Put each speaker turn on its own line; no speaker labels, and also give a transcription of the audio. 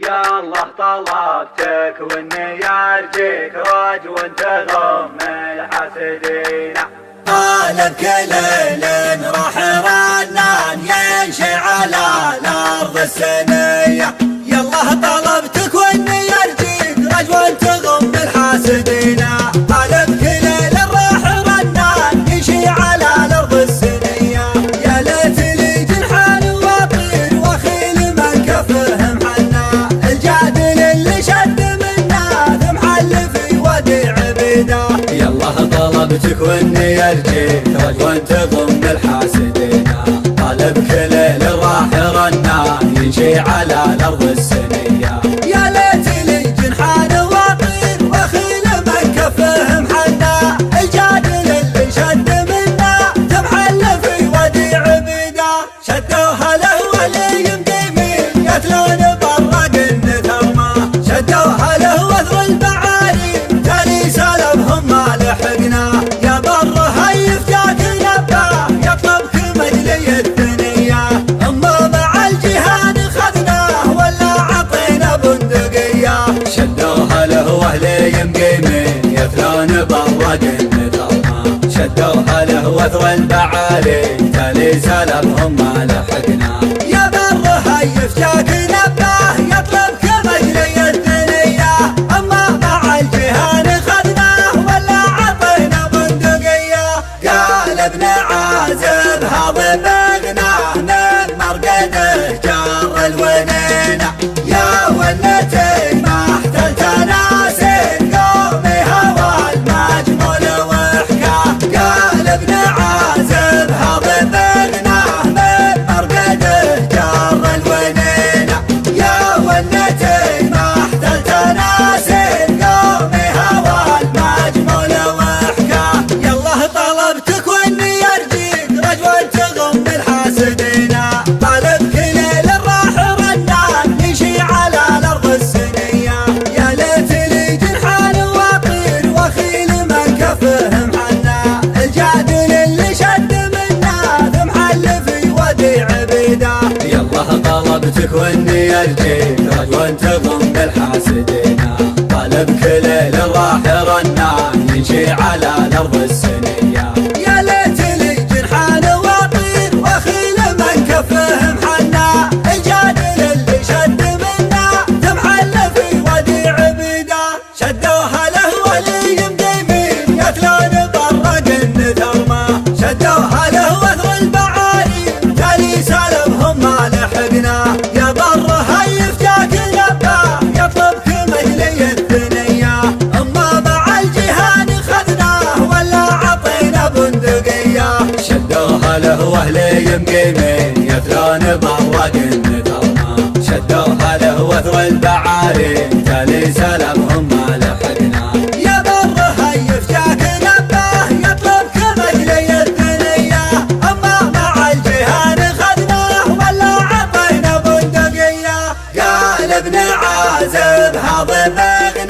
يا الله طلبتك واني ارجيك رجو تغم الحاسدين.
طالب كل ليل راح رنان يمشي على الارض السنية. يا الله طلبتك واني ارجيك رجو تغم الحاسدين. طالب كل ليل راح رنان يمشي على الارض السنية. يا ليت لي جنحان واطير واخيل من كفهم حنا. الجادل اللي شد منا ثم حل في وادي عبيده.
يا الله طلبتك واني ارجيك رجو تغم الحاسدين. طالب كل ليل راح رنان يمشي على الارض السنية.
يا ليت لي جنحان واطير واخيل من كفهم حنا. الجادل اللي شد منا ثم حل في وادي عبيده. شدوها له ولي مقيمين يتلون برق النثرمه. شدوها له وثر البعالي تالي سلبهم ما لحقنا. يا بره يفتاك نباه يطلبك مجلي الثنيه. اما مع الجهان خذناه ولا عطينا بندقيه.
شدوها له واهلي مقيمين يثلون برق النثرمه. شدوها له وثر البعالي تالي سلبهم ما لحقنا.
يا بره يفتاك نباه يطلبك مجلي الثنيه. اما مع الجهان خذناه ولا عطينا بندقيه. قال ابن عازب هضبقناه من مرقده جار الونينه. يا ونتي ما احتلت ناسين قومي هوى المجمول وحكاه. قال ابن عازب هضبقناه من مرقده جار الونينه. يا ونتي ما احتلت ناسين قومي هوى المجمول وحكاه. يا الله طلبتك واني ارجيك رجو تغم الحاسدين. طالب كل ليل راح رنان يمشي على الارض السنية. يا ليت لي جنحان واطير واخيل من كفهم حنا. الجادل اللي شد منا ثم حل في وادي عبيده.
يا الله طلبتك واني ارجيك رجو تغم الحاسدين. طالب كل ليل راح رنان يمشي على الارض السنية.
يا ليت لي جنحان واطير واخيل من كفهم حنا. الجادل اللي شد منا ثم حل في وادي عبيده. شدوها له ولي مقيمين يتلون برق النثرمه. شدوها له وثر البعالي تالي سلبهم ما لحقنا. يا بره يفتاك نباه يطلبك مجلي الثنيه. اما مع الجهان خذناه ولا عطينا بندقيه.
شدوها له واهلي مقيمين يثلون برق النثرمه. شدوها له وثر البعالي تالي سلبهم ما لحقنا.
يا بره يفتاك نباه يطلبك مجلي الثنيه. اما مع الجهان خذناه ولا عطينا بندقيه. قال ابن عازب هضبقناه